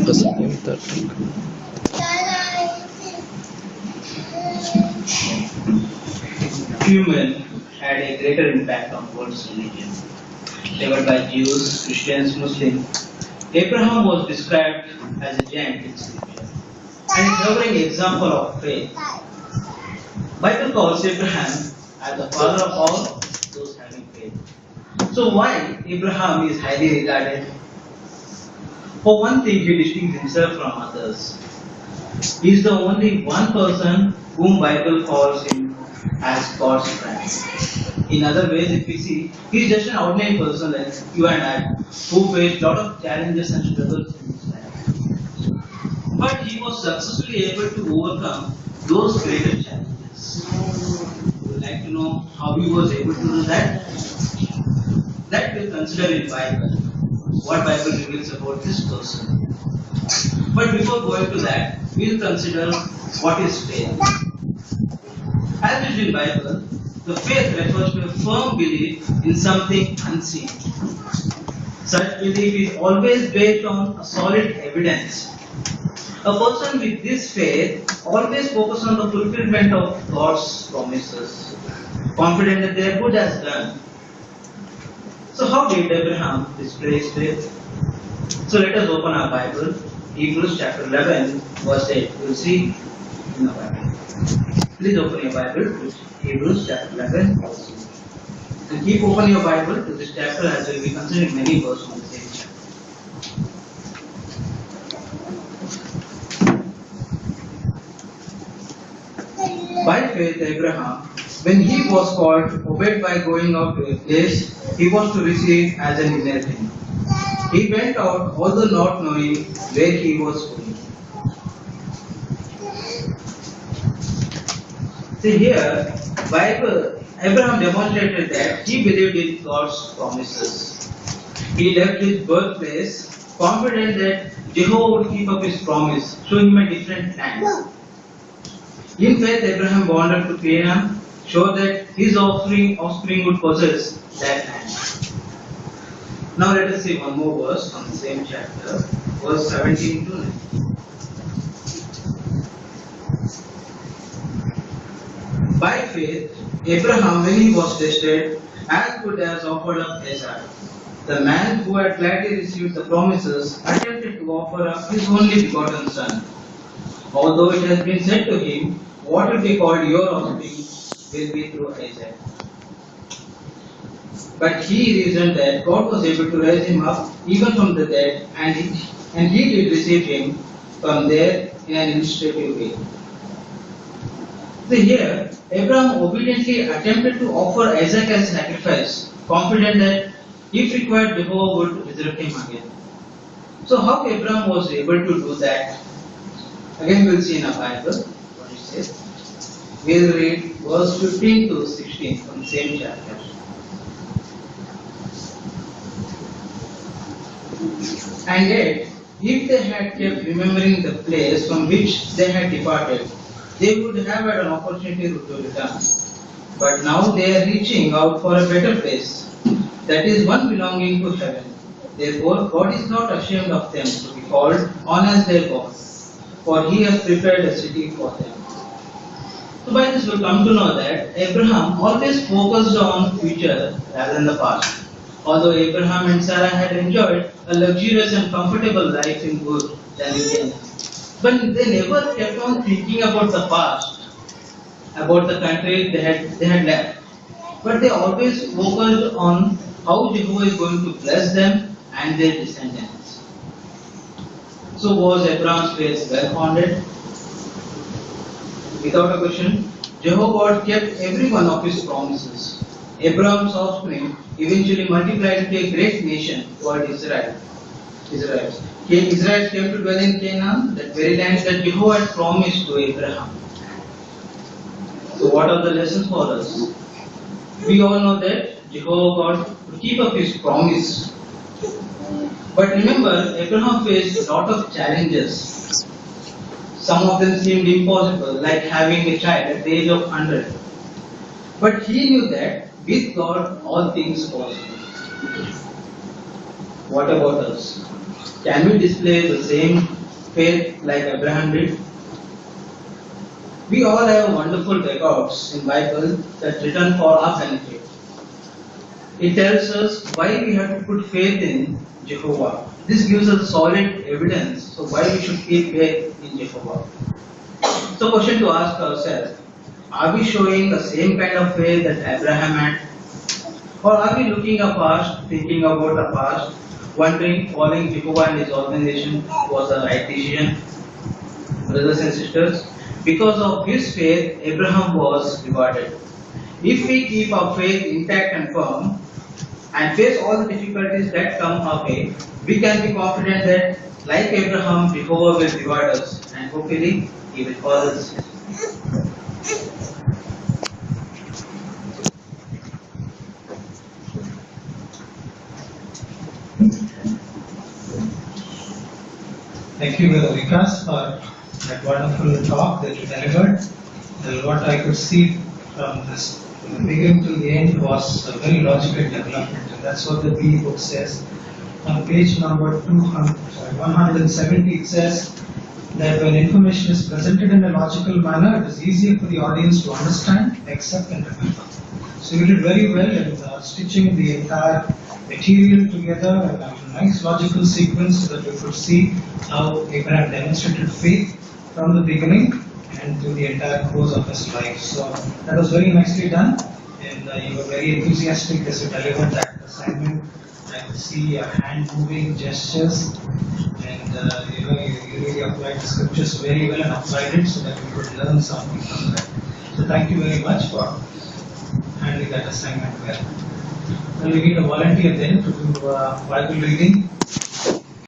Few men had a greater impact on world's religion. Favored by Jews, Christians, Muslims, Abraham was described as a giant in scripture and a towering example of faith. Bible calls Abraham as the father of all those having faith. So why Abraham is highly regarded? For one thing, he distinguished himself from others. He is the only one person whom Bible calls him as God's friend. In other ways, if we see, he is just an ordinary person like you and I, who faced a lot of challenges and struggles in his life. But he was successfully able to overcome those greater challenges. Would you like to know how he was able to do that? That we'll consider in Bible. What Bible reveals about this person. But before going to that, we'll consider what is faith. As written in Bible, the faith refers to a firm belief in something unseen. Such belief is always based on a solid evidence. A person with this faith always focuses on the fulfillment of God's promises, confident that their good has done. So how did Abraham display his faith? So let us open our Bible, Hebrews chapter 11, verse 8. You will see in the Bible. Please open your Bible to Hebrews chapter 11, verse 8. And keep open your Bible to this chapter as we will be considering many verses from the same chapter. By faith, Abraham, when he was called, obeyed by going out to a place he was to receive as an inheritance. He went out, although not knowing where he was going. See here, Bible, Abraham demonstrated that he believed in God's promises. He left his birthplace, confident that Jehovah would keep up his promise, showing him a different land. In faith, Abraham wandered to Canaan, showed that his offspring would possess that land. Now let us see one more verse from the same chapter, verse 17 to 19. By faith, Abraham, when he was tested, as good as offered up Isaac. The man who had gladly received the promises attempted to offer up his only begotten son. Although it has been said to him, what will be called your offspring will be through Isaac. But he reasoned that God was able to raise him up even from the dead, and he did receive him from there in an illustrative way. So here, Abraham obediently attempted to offer Isaac as sacrifice, confident that if required, Jehovah would resurrect him again. So how Abraham was able to do that? Again, we'll see in our Bible what it says. We'll read verse 15 to 16 from the same chapter. And yet, if they had kept remembering the place from which they had departed, they would have had an opportunity to return. But now they are reaching out for a better place, that is one belonging to heaven. Therefore, God is not ashamed of them to be called on as their God, for He has prepared a city for them. So by this we come to know that Abraham always focused on future rather than the past. Although Abraham and Sarah had enjoyed a luxurious and comfortable life in good than in Canaan, but they never kept on thinking about the past, about the country they had left. But they always focused on how Jehovah is going to bless them and their descendants. So was Abraham's faith well founded? Without a question, Jehovah kept every one of his promises. Abraham's offspring eventually multiplied into a great nation called Israel. Israelites came to dwell in Canaan, that very land that Jehovah had promised to Abraham. So what are the lessons for us? We all know that Jehovah God would keep up his promise. But remember, Abraham faced a lot of challenges. Some of them seemed impossible, like having a child at the age of 100. But he knew that with God all things possible. What about us? Can we display the same faith like Abraham did? We all have wonderful records in Bible that written for our benefit. It tells us why we have to put faith in Jehovah. This gives us solid evidence. So why we should keep faith in Jehovah. So question to ask ourselves, are we showing the same kind of faith that Abraham had? Or are we looking at past, thinking about the past, wondering following Jehovah and his organization was the right decision? Brothers and sisters, because of his faith, Abraham was rewarded. If we keep our faith intact and firm and face all the difficulties that come our way, we can be confident that, like Abraham, Jehovah will reward us and hopefully he will call us. Thank you, Brother Vikas, for that wonderful talk that you delivered. What I could see from this, from the beginning to the end, was a very logical development, and that's what the B book says. On page number 170, it says that when information is presented in a logical manner, it is easier for the audience to understand, accept, and remember. So you did very well in stitching the entire material together in a nice logical sequence so that you could see how Abraham demonstrated faith from the beginning and to the entire course of his life. So that was very nicely done, and you were very enthusiastic as you delivered that assignment. I could see your hand moving gestures, and you really applied the scriptures very well and applied it so that we could learn something from that. So thank you very much for handling that assignment well. Well, we need a volunteer then to do Bible reading.